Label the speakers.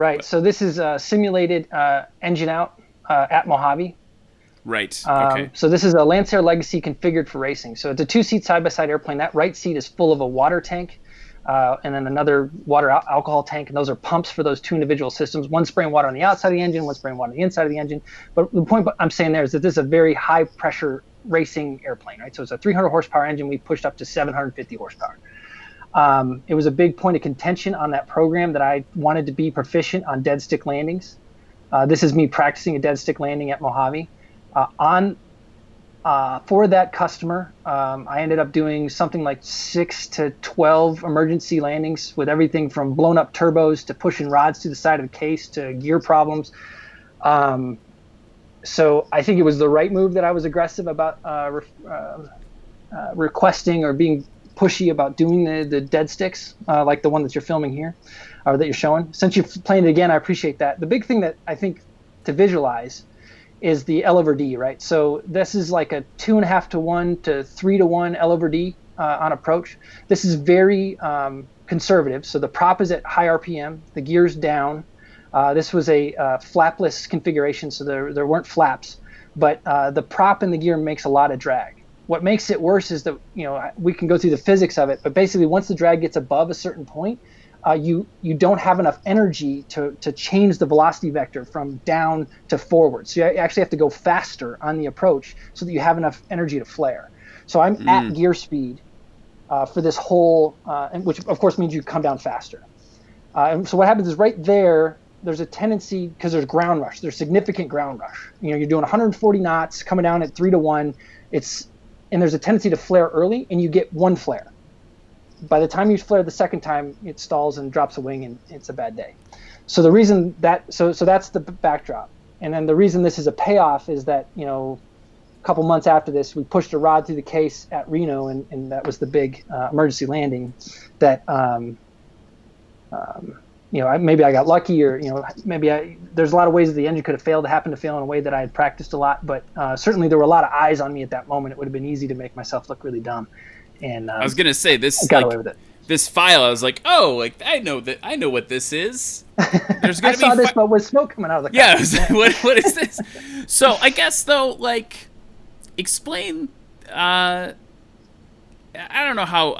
Speaker 1: Right. So this is a simulated engine out at Mojave.
Speaker 2: Right. Okay.
Speaker 1: So this is a Lancer Legacy configured for racing. So it's a two-seat side-by-side airplane. That right seat is full of a water tank, and then another water alcohol tank, and those are pumps for those two individual systems. One spraying water on the outside of the engine, one spraying water on the inside of the engine. But the point I'm saying there is that this is a very high-pressure racing airplane, right? So it's a 300 horsepower engine. We pushed up to 750 horsepower. It was a big point of contention on that program that I wanted to be proficient on dead stick landings. This is me practicing a dead stick landing at Mojave. For that customer, I ended up doing something like 6 to 12 emergency landings with everything from blown up turbos to pushing rods to the side of the case to gear problems. So I think it was the right move that I was aggressive about requesting or being pushy about doing the dead sticks, like the one that you're filming here, or that you're showing. Since you're playing it again, I appreciate that. The big thing that I think to visualize is the L over D, right? So this is like a 2.5 to 1 to 3 to 1 L over D on approach. This is very conservative. So the prop is at high RPM, the gear's down. This was a flapless configuration, so there weren't flaps, but the prop in the gear makes a lot of drag. What makes it worse is that, we can go through the physics of it, but basically once the drag gets above a certain point, you don't have enough energy to change the velocity vector from down to forward. So you actually have to go faster on the approach so that you have enough energy to flare. So I'm at gear speed for this whole, which of course means you come down faster. And so what happens is right there's a tendency, because there's ground rush, there's significant ground rush. You're doing 140 knots coming down at 3 to 1. And there's a tendency to flare early, and you get one flare. By the time you flare the second time, it stalls and drops a wing, and it's a bad day. So the reason that so that's the backdrop, and then the reason this is a payoff is that a couple months after this, we pushed a rod through the case at Reno, and that was the big emergency landing. That maybe I got lucky, or there's a lot of ways that the engine could have failed. It happened to fail in a way that I had practiced a lot, but certainly there were a lot of eyes on me at that moment. It would have been easy to make myself look really dumb. And
Speaker 2: I was gonna say this.
Speaker 1: I got away with it.
Speaker 2: This file, I was like, I know what this is. There's gonna
Speaker 1: I saw this, but with smoke coming out of the car.
Speaker 2: Yeah, I was like, what is this? So I guess though, explain. I don't know how